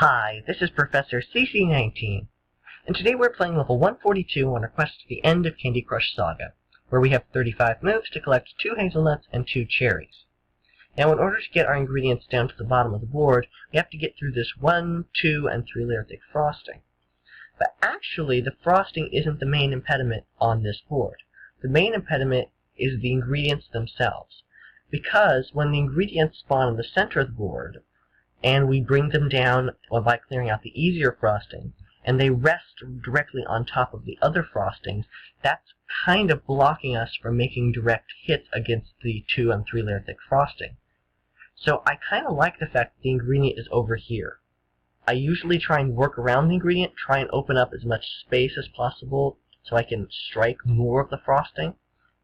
Hi, this is Professor CC19, and today we're playing level 142 on our quest to the end of Candy Crush Saga, where we have 35 moves to collect 2 hazelnuts and 2 cherries. Now, in order to get our ingredients down to the bottom of the board, we have to get through this 1, 2, and 3 layer thick frosting. But actually, the frosting isn't the main impediment on this board. The main impediment is the ingredients themselves, because when the ingredients spawn in the center of the board, and we bring them down by clearing out the easier frosting, and they rest directly on top of the other frostings, that's kind of blocking us from making direct hits against the 2 and 3 layer thick frosting. So I kind of like the fact that the ingredient is over here. I usually try and work around the ingredient, try and open up as much space as possible so I can strike more of the frosting,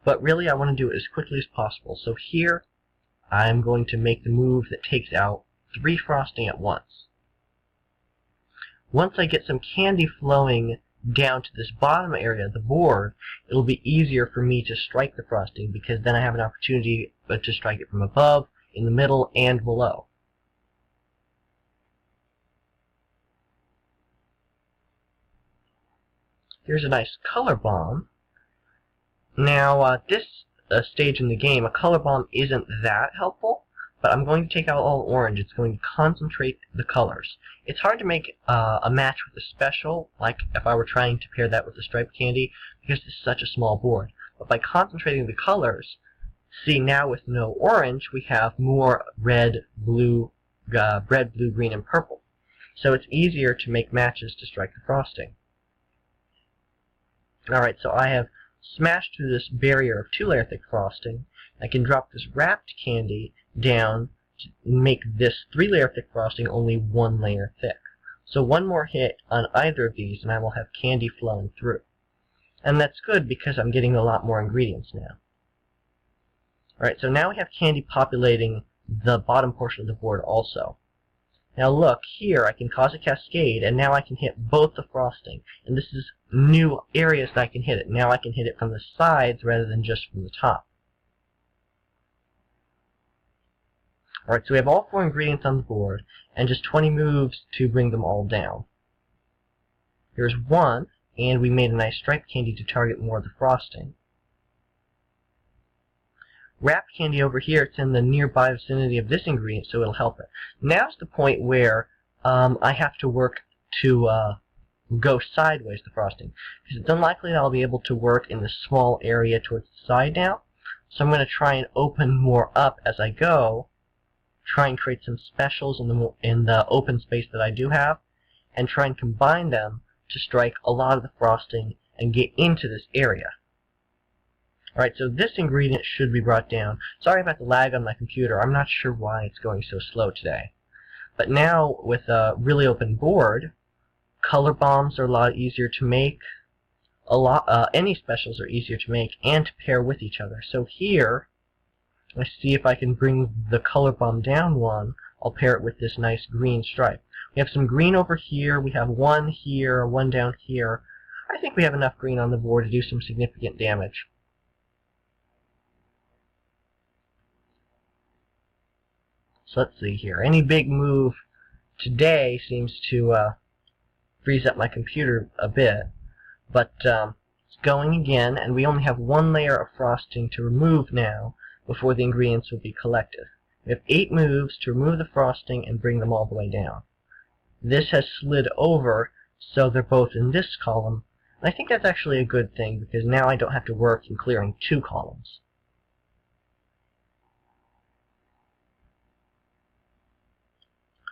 but really I want to do it as quickly as possible. So here I'm going to make the move that takes out 3 frosting at once. Once I get some candy flowing down to this bottom area of the board, it'll be easier for me to strike the frosting, because then I have an opportunity to strike it from above, in the middle, and below. Here's a nice color bomb. Now, this stage in the game, a color bomb isn't that helpful, but I'm going to take out all orange. It's going to concentrate the colors. It's hard to make a match with a special, like if I were trying to pair that with the striped candy, because it's such a small board. But by concentrating the colors, see, now with no orange, we have more red, blue, green, and purple. So it's easier to make matches to strike the frosting. Alright, so I have smashed through this barrier of 2 layer thick frosting. I can drop this wrapped candy down to make this 3 layer thick frosting only 1 layer thick. So one more hit on either of these and I will have candy flowing through. And that's good because I'm getting a lot more ingredients now. Alright, so now we have candy populating the bottom portion of the board also. Now look, here I can cause a cascade, and now I can hit both the frosting. And this is new areas that I can hit it. Now I can hit it from the sides rather than just from the top. Alright, so we have all 4 ingredients on the board, and just 20 moves to bring them all down. Here's 1, and we made a nice striped candy to target more of the frosting. Wrapped candy over here, it's in the nearby vicinity of this ingredient, so it'll help it. Now's the point where I have to work to go sideways, the frosting, because it's unlikely that I'll be able to work in this small area towards the side now. So I'm going to try and open more up as I go, try and create some specials in the open space that I do have, and try and combine them to strike a lot of the frosting and get into this area. Alright, so this ingredient should be brought down. Sorry about the lag on my computer. I'm not sure why it's going so slow today. But now, with a really open board, color bombs are a lot easier to make. Any specials are easier to make and to pair with each other. So here, let's see if I can bring the color bomb down one. I'll pair it with this nice green stripe. We have some green over here. We have 1 here, 1 down here. I think we have enough green on the board to do some significant damage. So let's see here. Any big move today seems to freeze up my computer a bit. But it's going again, and we only have 1 layer of frosting to remove now before the ingredients will be collected. We have 8 moves to remove the frosting and bring them all the way down. This has slid over, so they're both in this column. And I think that's actually a good thing, because now I don't have to work in clearing 2 columns.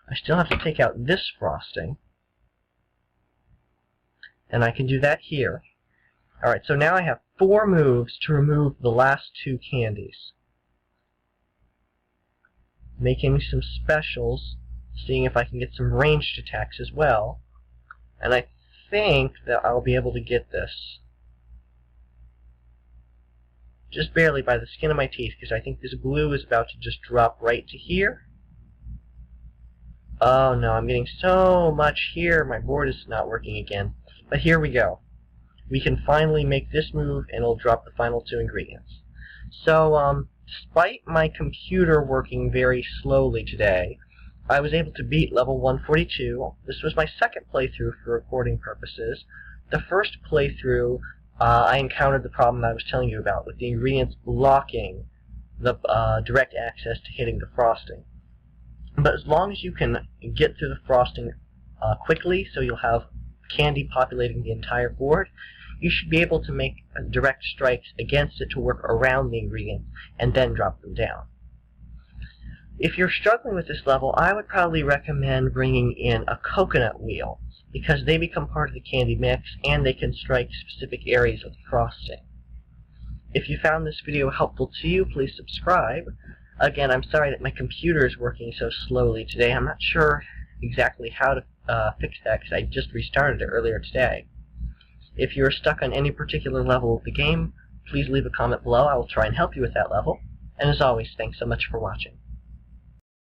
I still have to take out this frosting, and I can do that here. Alright, so now I have 4 moves to remove the last 2 candies. Making some specials, seeing if I can get some ranged attacks as well, and I think that I'll be able to get this. Just barely by the skin of my teeth, because I think this blue is about to just drop right to here. Oh no, I'm getting so much here, my board is not working again. But here we go. We can finally make this move, and it'll drop the final 2 ingredients. So, despite my computer working very slowly today, I was able to beat level 142. This was my second playthrough for recording purposes. The first playthrough, I encountered the problem I was telling you about, with the ingredients blocking the direct access to hitting the frosting. But as long as you can get through the frosting quickly, so you'll have candy populating the entire board, you should be able to make direct strikes against it to work around the ingredients and then drop them down. If you're struggling with this level, I would probably recommend bringing in a coconut wheel, because they become part of the candy mix and they can strike specific areas of the frosting. If you found this video helpful to you, please subscribe. Again, I'm sorry that my computer is working so slowly today. I'm not sure exactly how to fix that, because I just restarted it earlier today. If you're stuck on any particular level of the game, please leave a comment below. I will try and help you with that level. And as always, thanks so much for watching.